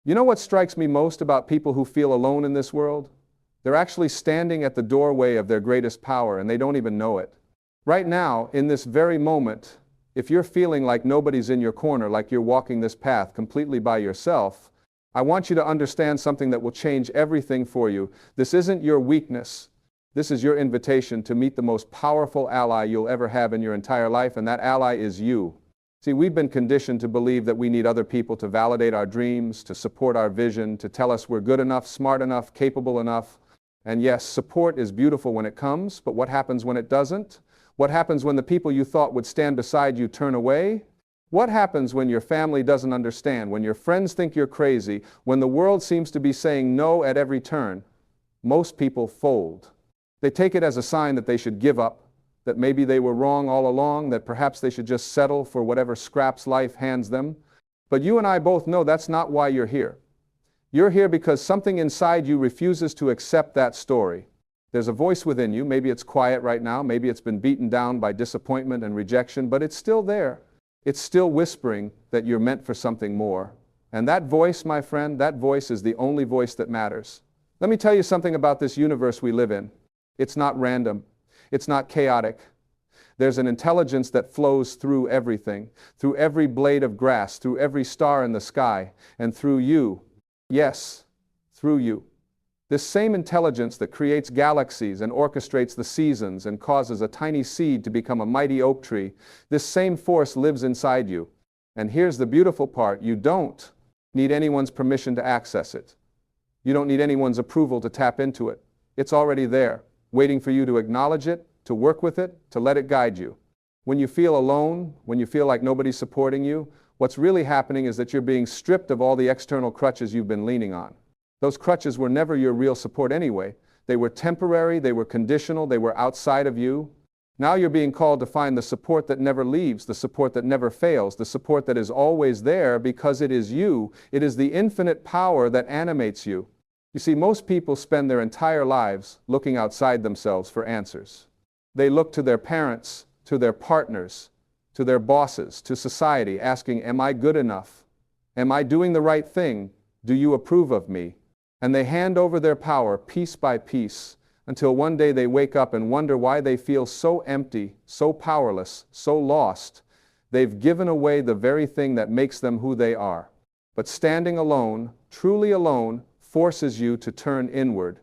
You know what strikes me most about people who feel alone in this world? They're actually standing at the doorway of their greatest power and they don't even know it. Right now, in this very moment, if you're feeling like nobody's in your corner, like you're walking this path completely by yourself, I want you to understand something that will change everything for you. This isn't your weakness. This is your invitation to meet the most powerful ally you'll ever have in your entire life, and that ally is you. See, we've been conditioned to believe that we need other people to validate our dreams, to support our vision, to tell us we're good enough, smart enough, capable enough. And yes, support is beautiful when it comes, but what happens when it doesn't? What happens when the people you thought would stand beside you turn away? What happens when your family doesn't understand, when your friends think you're crazy, when the world seems to be saying no at every turn? Most people fold. They take it as a sign that they should give up, that maybe they were wrong all along, that perhaps they should just settle for whatever scraps life hands them. But you and I both know that's not why you're here. You're here because something inside you refuses to accept that story. There's a voice within you, maybe it's quiet right now, maybe it's been beaten down by disappointment and rejection, but it's still there. It's still whispering that you're meant for something more. And that voice, my friend, that voice is the only voice that matters. Let me tell you something about this universe we live in. It's not random. It's not chaotic. There's an intelligence that flows through everything, through every blade of grass, through every star in the sky, and through you. Yes, through you. This same intelligence that creates galaxies and orchestrates the seasons and causes a tiny seed to become a mighty oak tree, this same force lives inside you. And here's the beautiful part, you don't need anyone's permission to access it. You don't need anyone's approval to tap into it. It's already there, waiting for you to acknowledge it, to work with it, to let it guide you. When you feel alone, when you feel like nobody's supporting you, what's really happening is that you're being stripped of all the external crutches you've been leaning on. Those crutches were never your real support anyway. They were temporary, they were conditional, they were outside of you. Now you're being called to find the support that never leaves, the support that never fails, the support that is always there because it is you. It is the infinite power that animates you. You see, most people spend their entire lives looking outside themselves for answers. They look to their parents, to their partners, to their bosses, to society, asking, am I good enough? Am I doing the right thing? Do you approve of me? And they hand over their power piece by piece until one day they wake up and wonder why they feel so empty, so powerless, so lost. They've given away the very thing that makes them who they are. But standing alone, truly alone, forces you to turn inward.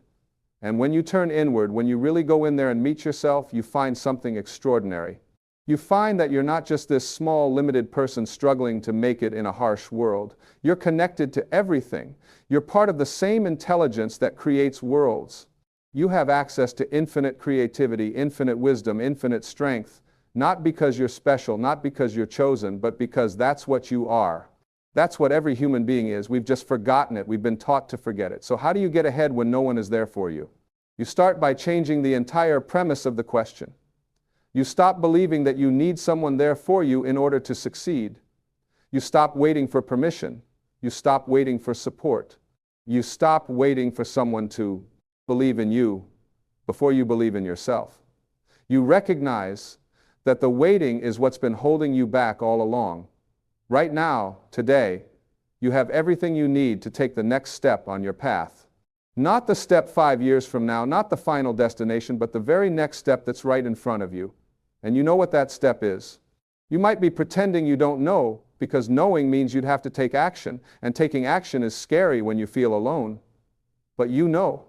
And when you turn inward, when you really go in there and meet yourself, you find something extraordinary. You find that you're not just this small, limited person struggling to make it in a harsh world. You're connected to everything. You're part of the same intelligence that creates worlds. You have access to infinite creativity, infinite wisdom, infinite strength, not because you're special, not because you're chosen, but because that's what you are. That's what every human being is. We've just forgotten it. We've been taught to forget it. So how do you get ahead when no one is there for you? You start by changing the entire premise of the question. You stop believing that you need someone there for you in order to succeed. You stop waiting for permission. You stop waiting for support. You stop waiting for someone to believe in you before you believe in yourself. You recognize that the waiting is what's been holding you back all along. Right now, today, you have everything you need to take the next step on your path. Not the step 5 years from now, not the final destination, but the very next step that's right in front of you. And you know what that step is. You might be pretending you don't know, because knowing means you'd have to take action, and taking action is scary when you feel alone. But you know,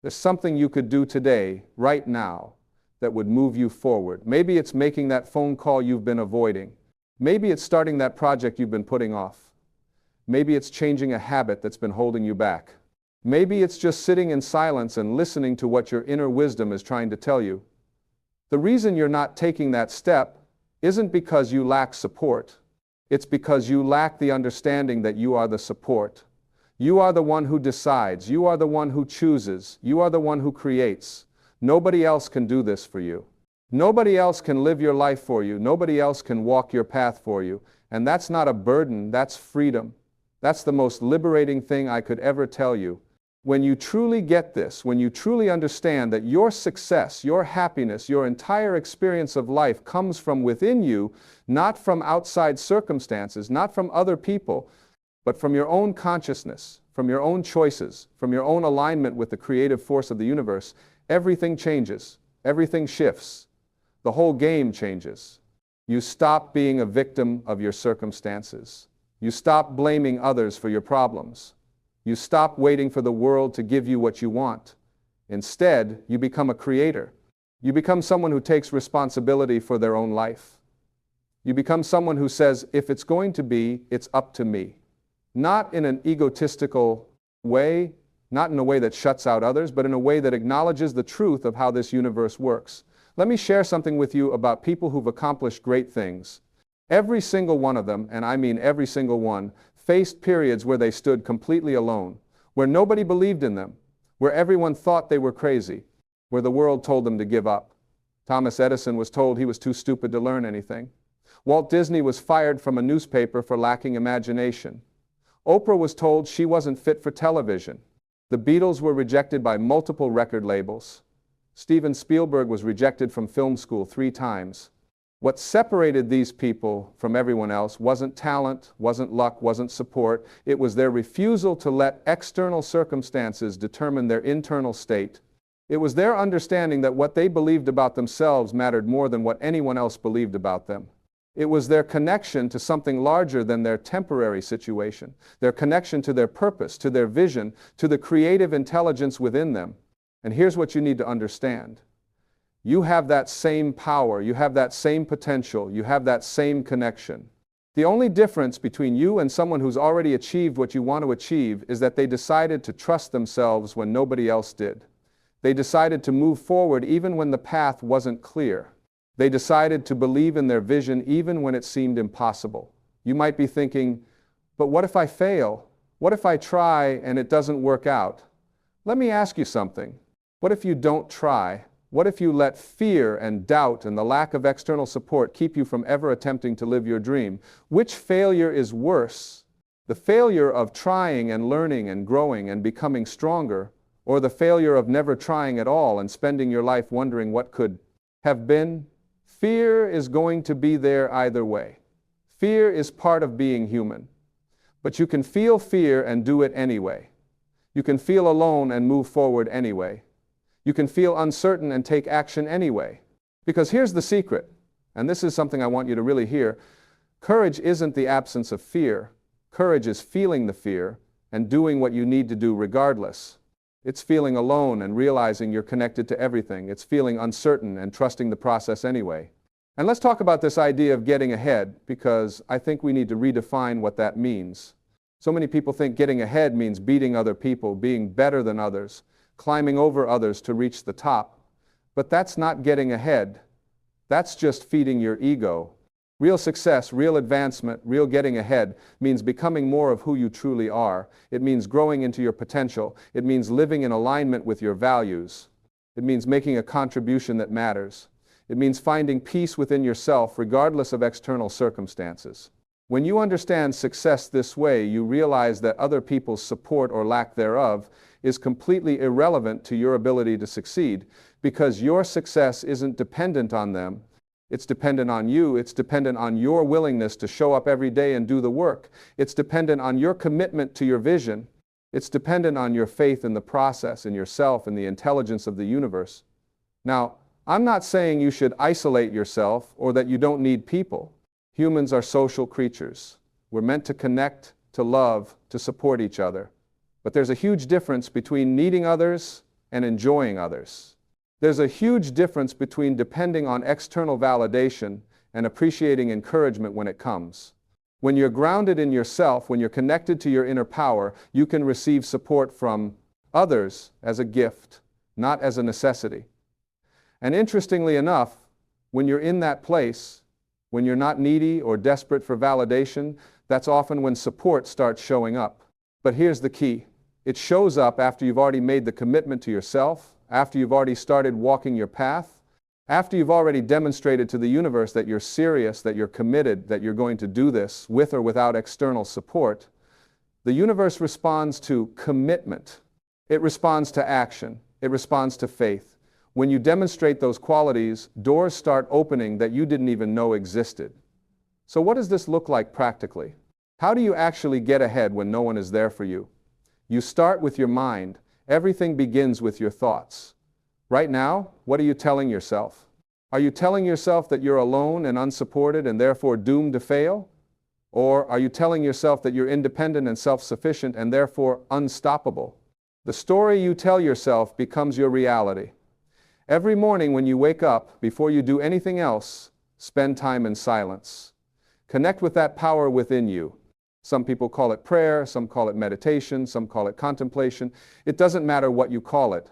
there's something you could do today, right now, that would move you forward. Maybe it's making that phone call you've been avoiding. Maybe it's starting that project you've been putting off. Maybe it's changing a habit that's been holding you back. Maybe it's just sitting in silence and listening to what your inner wisdom is trying to tell you. The reason you're not taking that step isn't because you lack support. It's because you lack the understanding that you are the support. You are the one who decides. You are the one who chooses. You are the one who creates. Nobody else can do this for you. Nobody else can live your life for you. Nobody else can walk your path for you. And that's not a burden, that's freedom. That's the most liberating thing I could ever tell you. When you truly get this, when you truly understand that your success, your happiness, your entire experience of life comes from within you, not from outside circumstances, not from other people, But from your own consciousness, from your own choices, from your own alignment with the creative force of the universe, everything changes, everything shifts. The whole game changes. You stop being a victim of your circumstances. You stop blaming others for your problems. You stop waiting for the world to give you what you want. Instead, you become a creator. You become someone who takes responsibility for their own life. You become someone who says, if it's going to be, it's up to me. Not in an egotistical way, not in a way that shuts out others, but in a way that acknowledges the truth of how this universe works. Let me share something with you about people who've accomplished great things. Every single one of them, and I mean every single one, faced periods where they stood completely alone, where nobody believed in them, where everyone thought they were crazy, where the world told them to give up. Thomas Edison was told he was too stupid to learn anything. Walt Disney was fired from a newspaper for lacking imagination. Oprah was told she wasn't fit for television. The Beatles were rejected by multiple record labels. Steven Spielberg was rejected from film school 3 times. What separated these people from everyone else wasn't talent, wasn't luck, wasn't support. It was their refusal to let external circumstances determine their internal state. It was their understanding that what they believed about themselves mattered more than what anyone else believed about them. It was their connection to something larger than their temporary situation, their connection to their purpose, to their vision, to the creative intelligence within them. And here's what you need to understand. You have that same power, you have that same potential, you have that same connection. The only difference between you and someone who's already achieved what you want to achieve is that they decided to trust themselves when nobody else did. They decided to move forward even when the path wasn't clear. They decided to believe in their vision even when it seemed impossible. You might be thinking, but what if I fail? What if I try and it doesn't work out? Let me ask you something. What if you don't try? What if you let fear and doubt and the lack of external support keep you from ever attempting to live your dream? Which failure is worse? The failure of trying and learning and growing and becoming stronger, or the failure of never trying at all and spending your life wondering what could have been? Fear is going to be there either way. Fear is part of being human. But you can feel fear and do it anyway. You can feel alone and move forward anyway. You can feel uncertain and take action anyway. Because here's the secret, and this is something I want you to really hear. Courage isn't the absence of fear. Courage is feeling the fear and doing what you need to do regardless. It's feeling alone and realizing you're connected to everything. It's feeling uncertain and trusting the process anyway. And let's talk about this idea of getting ahead, because I think we need to redefine what that means. So many people think getting ahead means beating other people, being better than others, climbing over others to reach the top. But that's not getting ahead. That's just feeding your ego. Real success, real advancement, real getting ahead means becoming more of who you truly are. It means growing into your potential. It means living in alignment with your values. It means making a contribution that matters. It means finding peace within yourself regardless of external circumstances. When you understand success this way, you realize that other people's support or lack thereof is completely irrelevant to your ability to succeed, because your success isn't dependent on them. It's dependent on you. It's dependent on your willingness to show up every day and do the work. It's dependent on your commitment to your vision. It's dependent on your faith in the process, in yourself, and the intelligence of the universe. Now, I'm not saying you should isolate yourself or that you don't need people. Humans are social creatures. We're meant to connect, to love, to support each other. But there's a huge difference between needing others and enjoying others. There's a huge difference between depending on external validation and appreciating encouragement when it comes. When you're grounded in yourself, when you're connected to your inner power, you can receive support from others as a gift, not as a necessity. And interestingly enough, when you're in that place, when you're not needy or desperate for validation, that's often when support starts showing up. But here's the key. It shows up after you've already made the commitment to yourself, after you've already started walking your path, after you've already demonstrated to the universe that you're serious, that you're committed, that you're going to do this with or without external support. The universe responds to commitment. It responds to action. It responds to faith. When you demonstrate those qualities, doors start opening that you didn't even know existed. So what does this look like practically? How do you actually get ahead when no one is there for you? You start with your mind. Everything begins with your thoughts. Right now, what are you telling yourself? Are you telling yourself that you're alone and unsupported and therefore doomed to fail? Or are you telling yourself that you're independent and self-sufficient and therefore unstoppable? The story you tell yourself becomes your reality. Every morning when you wake up, before you do anything else, spend time in silence. Connect with that power within you. Some people call it prayer, some call it meditation, some call it contemplation. It doesn't matter what you call it.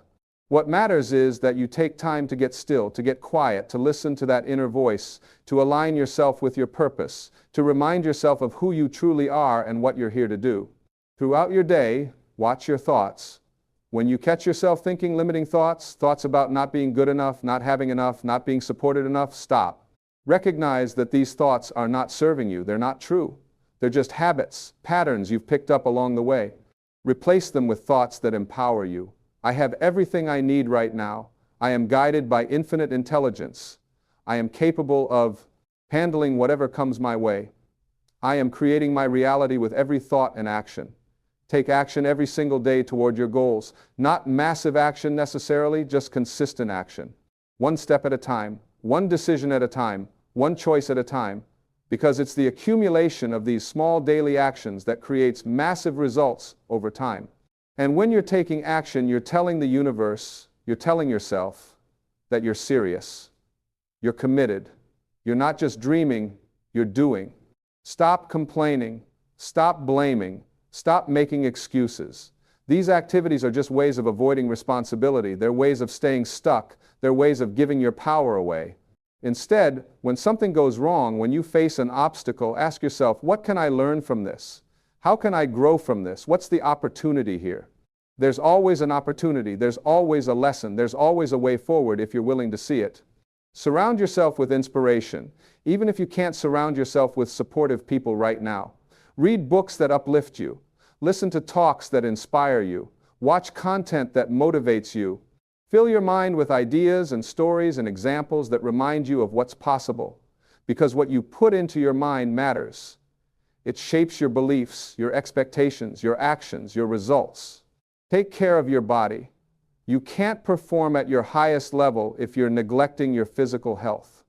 What matters is that you take time to get still, to get quiet, to listen to that inner voice, to align yourself with your purpose, to remind yourself of who you truly are and what you're here to do. Throughout your day, watch your thoughts. When you catch yourself thinking limiting thoughts, thoughts about not being good enough, not having enough, not being supported enough, stop. Recognize that these thoughts are not serving you. They're not true. They're just habits, patterns you've picked up along the way. Replace them with thoughts that empower you. I have everything I need right now. I am guided by infinite intelligence. I am capable of handling whatever comes my way. I am creating my reality with every thought and action. Take action every single day toward your goals. Not massive action necessarily, just consistent action. One step at a time, one decision at a time, one choice at a time, because it's the accumulation of these small daily actions that creates massive results over time. And when you're taking action, you're telling the universe, you're telling yourself that you're serious. You're committed. You're not just dreaming, you're doing. Stop complaining. Stop blaming. Stop making excuses. These activities are just ways of avoiding responsibility. They're ways of staying stuck. They're ways of giving your power away. Instead, when something goes wrong, when you face an obstacle, ask yourself, what can I learn from this? How can I grow from this? What's the opportunity here? There's always an opportunity. There's always a lesson. There's always a way forward if you're willing to see it. Surround yourself with inspiration, even if you can't surround yourself with supportive people right now. Read books that uplift you. Listen to talks that inspire you. Watch content that motivates you. Fill your mind with ideas and stories and examples that remind you of what's possible. Because what you put into your mind matters. It shapes your beliefs, your expectations, your actions, your results. Take care of your body. You can't perform at your highest level if you're neglecting your physical health.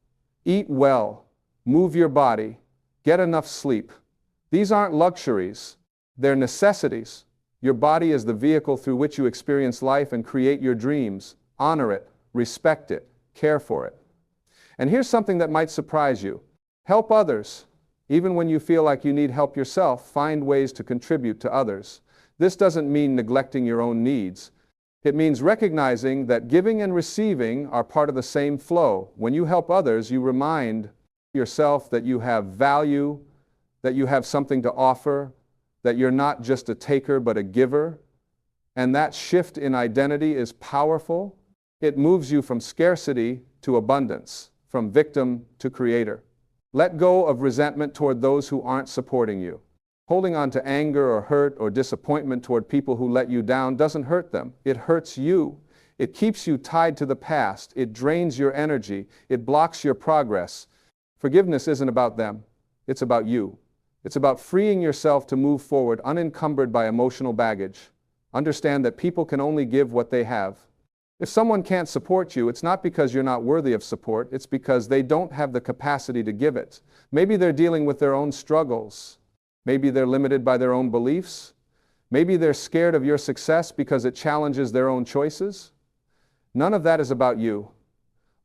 Eat well. Move your body. Get enough sleep. These aren't luxuries. They're necessities. Your body is the vehicle through which you experience life and create your dreams. Honor it, respect it, care for it. And here's something that might surprise you. Help others. Even when you feel like you need help yourself, find ways to contribute to others. This doesn't mean neglecting your own needs. It means recognizing that giving and receiving are part of the same flow. When you help others, you remind yourself that you have value, that you have something to offer, that you're not just a taker but a giver. And that shift in identity is powerful. It moves you from scarcity to abundance, from victim to creator. Let go of resentment toward those who aren't supporting you. Holding on to anger or hurt or disappointment toward people who let you down doesn't hurt them. It hurts you. It keeps you tied to the past. It drains your energy. It blocks your progress. Forgiveness isn't about them. It's about you. It's about freeing yourself to move forward unencumbered by emotional baggage. Understand that people can only give what they have. If someone can't support you, it's not because you're not worthy of support. It's because they don't have the capacity to give it. Maybe they're dealing with their own struggles. Maybe they're limited by their own beliefs. Maybe they're scared of your success because it challenges their own choices. None of that is about you.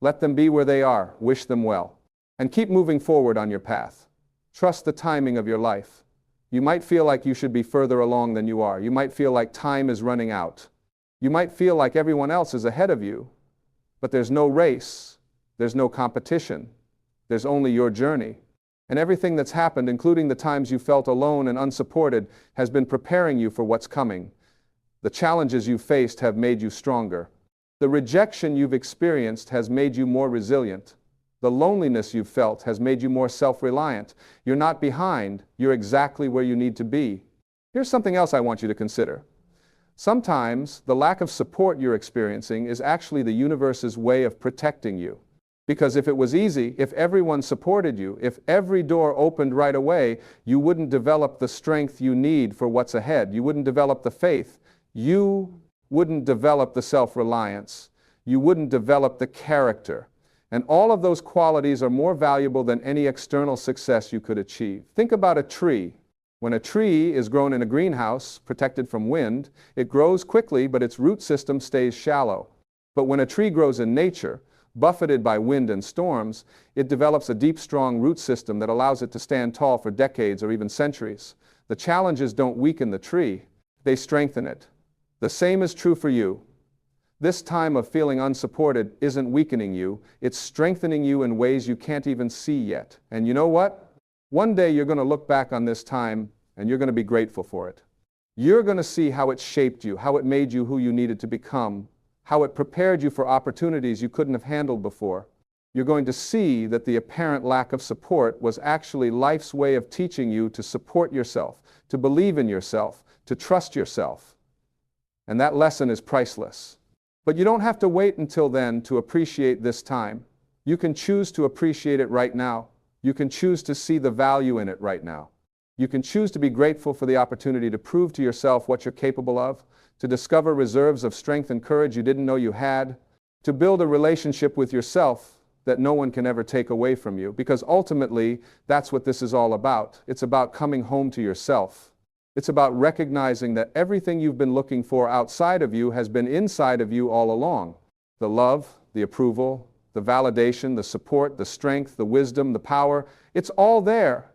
Let them be where they are. Wish them well. And keep moving forward on your path. Trust the timing of your life. You might feel like you should be further along than you are. You might feel like time is running out. You might feel like everyone else is ahead of you. But there's no race. There's no competition. There's only your journey. And everything that's happened, including the times you felt alone and unsupported, has been preparing you for what's coming. The challenges you've faced have made you stronger. The rejection you've experienced has made you more resilient. The loneliness you've felt has made you more self-reliant. You're not behind. You're exactly where you need to be. Here's something else I want you to consider. Sometimes the lack of support you're experiencing is actually the universe's way of protecting you. Because if it was easy, if everyone supported you, if every door opened right away, you wouldn't develop the strength you need for what's ahead. You wouldn't develop the faith. You wouldn't develop the self-reliance. You wouldn't develop the character. And all of those qualities are more valuable than any external success you could achieve. Think about a tree. When a tree is grown in a greenhouse, protected from wind, it grows quickly, but its root system stays shallow. But when a tree grows in nature, buffeted by wind and storms, it develops a deep, strong root system that allows it to stand tall for decades or even centuries. The challenges don't weaken the tree, they strengthen it. The same is true for you. This time of feeling unsupported isn't weakening you, it's strengthening you in ways you can't even see yet. And you know what? One day you're going to look back on this time and you're going to be grateful for it. You're going to see how it shaped you, how it made you who you needed to become, how it prepared you for opportunities you couldn't have handled before. You're going to see that the apparent lack of support was actually life's way of teaching you to support yourself, to believe in yourself, to trust yourself. And that lesson is priceless. But you don't have to wait until then to appreciate this time. You can choose to appreciate it right now. You can choose to see the value in it right now. You can choose to be grateful for the opportunity to prove to yourself what you're capable of, to discover reserves of strength and courage you didn't know you had, to build a relationship with yourself that no one can ever take away from you, because ultimately, that's what this is all about. It's about coming home to yourself. It's about recognizing that everything you've been looking for outside of you has been inside of you all along. The love, the approval, the validation, the support, the strength, the wisdom, the power, it's all there.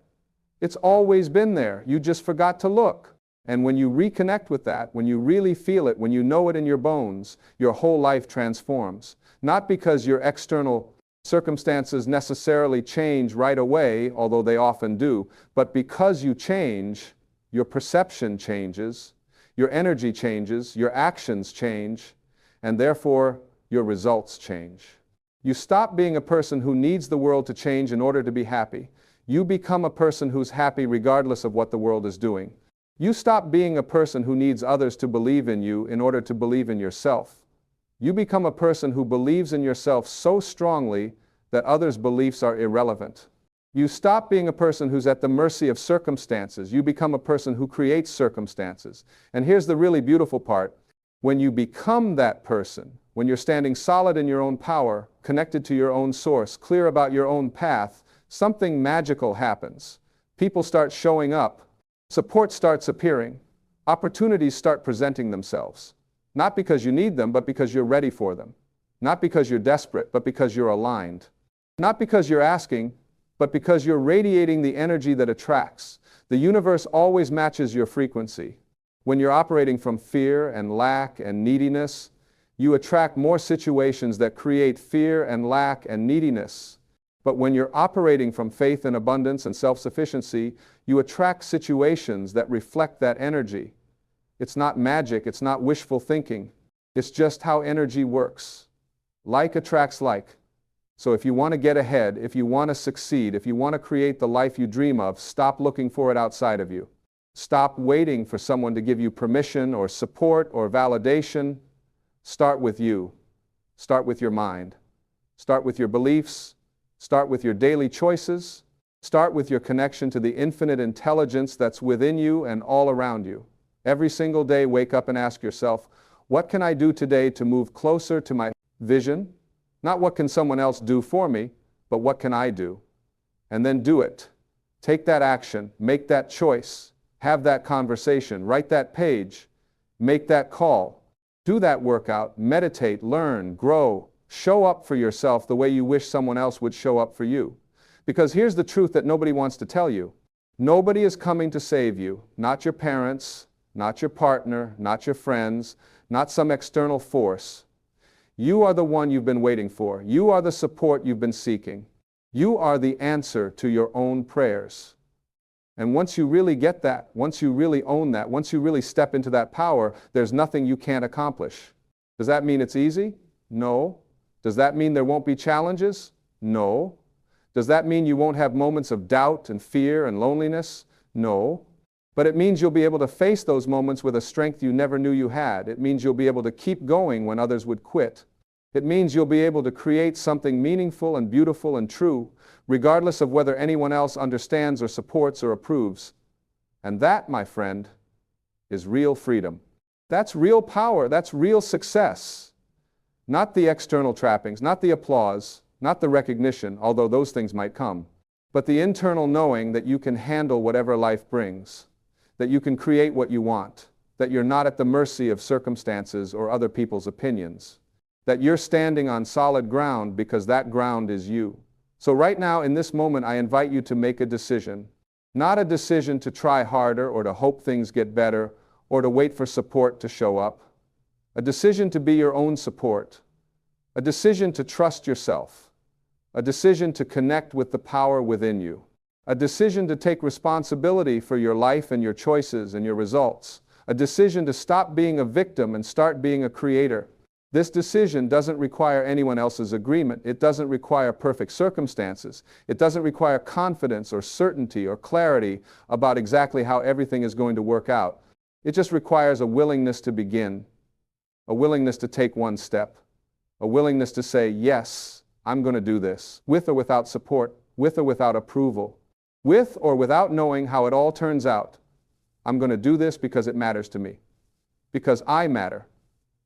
It's always been there. You just forgot to look. And when you reconnect with that, when you really feel it, when you know it in your bones, your whole life transforms. Not because your external circumstances necessarily change right away, although they often do, but because you change, your perception changes, your energy changes, your actions change, and therefore your results change. You stop being a person who needs the world to change in order to be happy. You become a person who's happy regardless of what the world is doing. You stop being a person who needs others to believe in you in order to believe in yourself. You become a person who believes in yourself so strongly that others' beliefs are irrelevant. You stop being a person who's at the mercy of circumstances. You become a person who creates circumstances. And here's the really beautiful part. When you become that person, when you're standing solid in your own power, connected to your own source, clear about your own path, something magical happens. People start showing up. Support starts appearing. Opportunities start presenting themselves. Not because you need them, but because you're ready for them. Not because you're desperate, but because you're aligned. Not because you're asking, but because you're radiating the energy that attracts. The universe always matches your frequency. When you're operating from fear and lack and neediness, you attract more situations that create fear and lack and neediness. But when you're operating from faith and abundance and self-sufficiency, you attract situations that reflect that energy. It's not magic, it's not wishful thinking. It's just how energy works. Like attracts like. So if you want to get ahead, if you want to succeed, if you want to create the life you dream of, stop looking for it outside of you. Stop waiting for someone to give you permission or support or validation. Start with you. Start with your mind. Start with your beliefs. Start with your daily choices. Start with your connection to the infinite intelligence that's within you and all around you. Every single day, wake up and ask yourself, what can I do today to move closer to my vision? Not what can someone else do for me, but what can I do? And then do it. Take that action, make that choice, have that conversation, write that page, make that call, do that workout, meditate, learn, grow, show up for yourself the way you wish someone else would show up for you. Because here's the truth that nobody wants to tell you. Nobody is coming to save you, not your parents, not your partner, not your friends, not some external force. You are the one you've been waiting for. You are the support you've been seeking. You are the answer to your own prayers. And once you really get that, once you really own that, once you really step into that power, there's nothing you can't accomplish. Does that mean it's easy? No. Does that mean there won't be challenges? No. Does that mean you won't have moments of doubt and fear and loneliness? No. But it means you'll be able to face those moments with a strength you never knew you had. It means you'll be able to keep going when others would quit. It means you'll be able to create something meaningful and beautiful and true, regardless of whether anyone else understands or supports or approves. And that, my friend, is real freedom. That's real power. That's real success. Not the external trappings, not the applause, not the recognition, although those things might come, but the internal knowing that you can handle whatever life brings, that you can create what you want, that you're not at the mercy of circumstances or other people's opinions, that you're standing on solid ground because that ground is you. So right now, in this moment, I invite you to make a decision, not a decision to try harder or to hope things get better or to wait for support to show up, a decision to be your own support, a decision to trust yourself, a decision to connect with the power within you, a decision to take responsibility for your life and your choices and your results, a decision to stop being a victim and start being a creator. This decision doesn't require anyone else's agreement. It doesn't require perfect circumstances. It doesn't require confidence or certainty or clarity about exactly how everything is going to work out. It just requires a willingness to begin, a willingness to take one step, a willingness to say, yes, I'm going to do this, with or without support, with or without approval, with or without knowing how it all turns out. I'm going to do this because it matters to me, because I matter,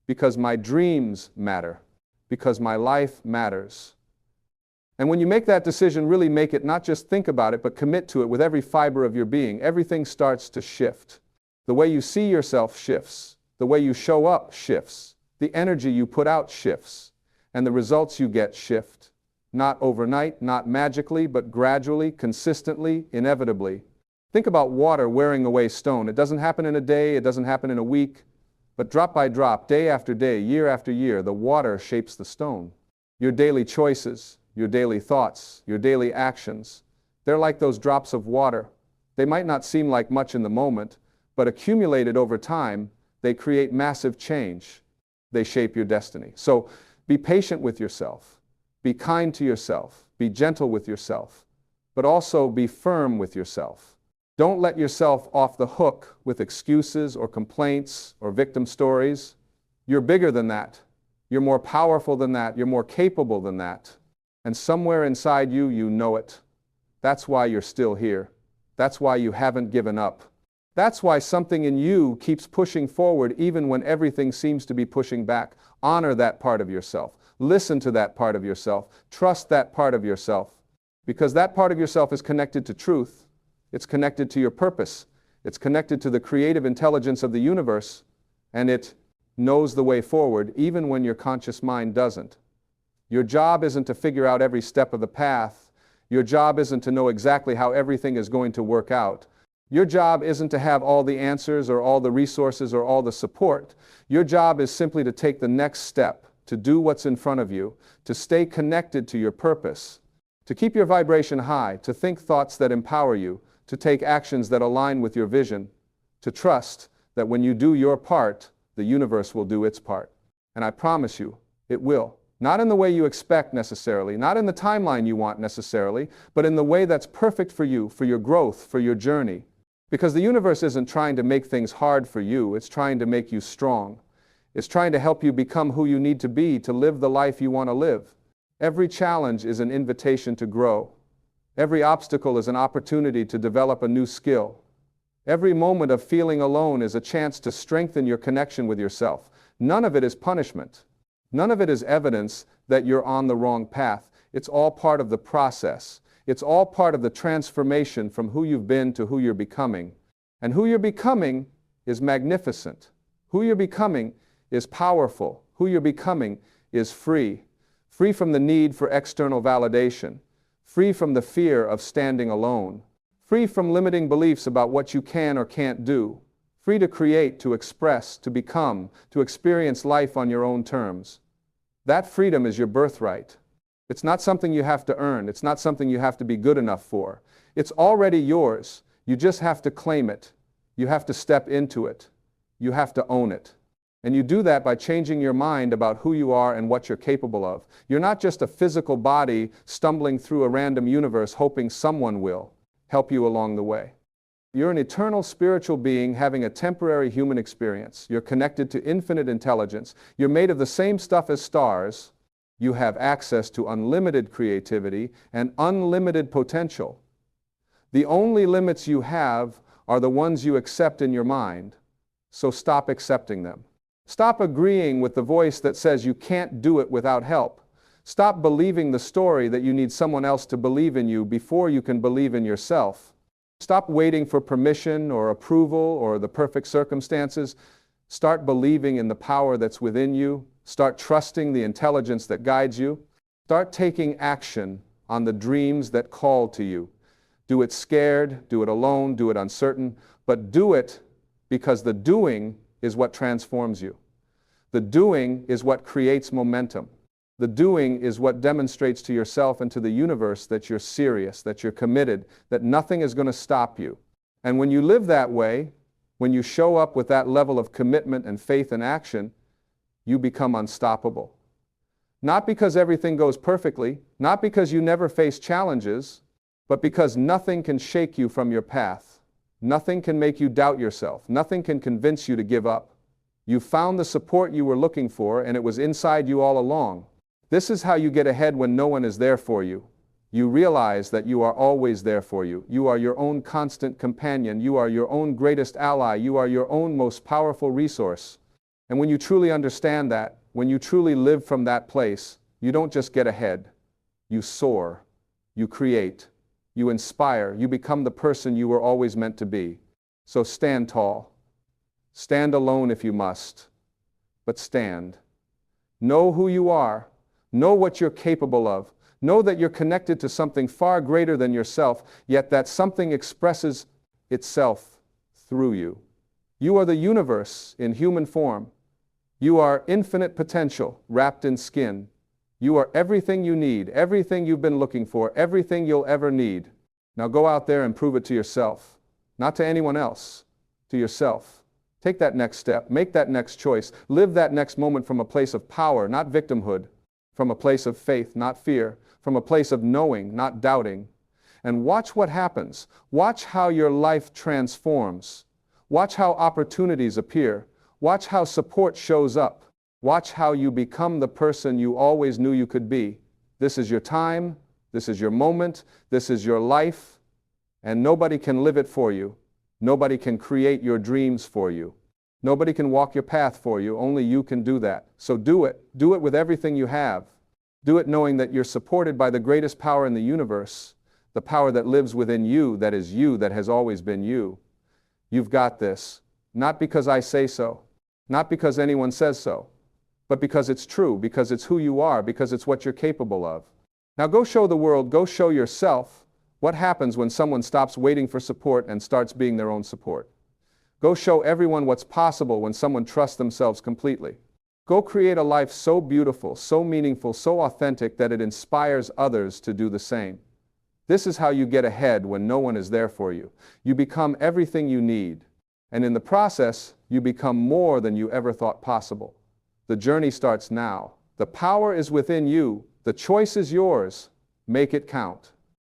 because my dreams matter, because my life matters. And when you make that decision, really make it, not just think about it, but commit to it with every fiber of your being. Everything starts to shift. The way you see yourself shifts. The way you show up shifts. The energy you put out shifts. And the results you get shift. Not overnight, not magically, but gradually, consistently, inevitably. Think about water wearing away stone. It doesn't happen in a day, it doesn't happen in a week, but drop by drop, day after day, year after year, the water shapes the stone. Your daily choices, your daily thoughts, your daily actions, they're like those drops of water. They might not seem like much in the moment, but accumulated over time, they create massive change. They shape your destiny. So be patient with yourself. Be kind to yourself. Be gentle with yourself. But also be firm with yourself. Don't let yourself off the hook with excuses or complaints or victim stories. You're bigger than that. You're more powerful than that. You're more capable than that. And somewhere inside you, you know it. That's why you're still here. That's why you haven't given up. That's why something in you keeps pushing forward even when everything seems to be pushing back. Honor that part of yourself. Listen to that part of yourself. Trust that part of yourself. Because that part of yourself is connected to truth. It's connected to your purpose. It's connected to the creative intelligence of the universe. And it knows the way forward even when your conscious mind doesn't. Your job isn't to figure out every step of the path. Your job isn't to know exactly how everything is going to work out. Your job isn't to have all the answers or all the resources or all the support. Your job is simply to take the next step, to do what's in front of you, to stay connected to your purpose, to keep your vibration high, to think thoughts that empower you, to take actions that align with your vision, to trust that when you do your part, the universe will do its part. And I promise you, it will. Not in the way you expect necessarily, not in the timeline you want necessarily, but in the way that's perfect for you, for your growth, for your journey. Because the universe isn't trying to make things hard for you, it's trying to make you strong. It's trying to help you become who you need to be to live the life you want to live. Every challenge is an invitation to grow. Every obstacle is an opportunity to develop a new skill. Every moment of feeling alone is a chance to strengthen your connection with yourself. None of it is punishment. None of it is evidence that you're on the wrong path. It's all part of the process. It's all part of the transformation from who you've been to who you're becoming. And who you're becoming is magnificent. Who you're becoming is powerful. Who you're becoming is free. Free from the need for external validation. Free from the fear of standing alone. Free from limiting beliefs about what you can or can't do. Free to create, to express, to become, to experience life on your own terms. That freedom is your birthright. It's not something you have to earn. It's not something you have to be good enough for. It's already yours. You just have to claim it. You have to step into it. You have to own it. And you do that by changing your mind about who you are and what you're capable of. You're not just a physical body stumbling through a random universe hoping someone will help you along the way. You're an eternal spiritual being having a temporary human experience. You're connected to infinite intelligence. You're made of the same stuff as stars, You have access to unlimited creativity and unlimited potential. The only limits you have are the ones you accept in your mind, so stop accepting them. Stop agreeing with the voice that says you can't do it without help. Stop believing the story that you need someone else to believe in you before you can believe in yourself. Stop waiting for permission or approval or the perfect circumstances. Start believing in the power that's within you. Start trusting the intelligence that guides you. Start taking action on the dreams that call to you. Do it scared, do it alone, do it uncertain, but do it because the doing is what transforms you. The doing is what creates momentum. The doing is what demonstrates to yourself and to the universe that you're serious, that you're committed, that nothing is going to stop you. And when you live that way, when you show up with that level of commitment and faith and action, you become unstoppable. Not because everything goes perfectly, not because you never face challenges, but because nothing can shake you from your path. Nothing can make you doubt yourself. Nothing can convince you to give up. You found the support you were looking for, and it was inside you all along. This is how you get ahead when no one is there for you. You realize that you are always there for you. You are your own constant companion. You are your own greatest ally. You are your own most powerful resource. And when you truly understand that, when you truly live from that place, you don't just get ahead. You soar. You create. You inspire. You become the person you were always meant to be. So stand tall. Stand alone if you must, but stand. Know who you are. Know what you're capable of. Know that you're connected to something far greater than yourself, yet that something expresses itself through you. You are the universe in human form. You are infinite potential wrapped in skin. You are everything you need, everything you've been looking for, everything you'll ever need. Now go out there and prove it to yourself. Not to anyone else, to yourself. Take that next step. Make that next choice. Live that next moment from a place of power, not victimhood. From a place of faith, not fear. From a place of knowing, not doubting. And watch what happens. Watch how your life transforms. Watch how opportunities appear. Watch how support shows up. Watch how you become the person you always knew you could be. This is your time. This is your moment. This is your life. And nobody can live it for you. Nobody can create your dreams for you. Nobody can walk your path for you. Only you can do that. So do it. Do it with everything you have. Do it knowing that you're supported by the greatest power in the universe, the power that lives within you, that has always been you. You've got this. Not because I say so. Not because anyone says so. But because it's true, because it's who you are, because it's what you're capable of. Now go show the world, go show yourself what happens when someone stops waiting for support and starts being their own support. Go show everyone what's possible when someone trusts themselves completely. Go create a life so beautiful, so meaningful, so authentic that it inspires others to do the same. This is how you get ahead when no one is there for you. You become everything you need. And in the process, you become more than you ever thought possible. The journey starts now. The power is within you. The choice is yours. Make it count.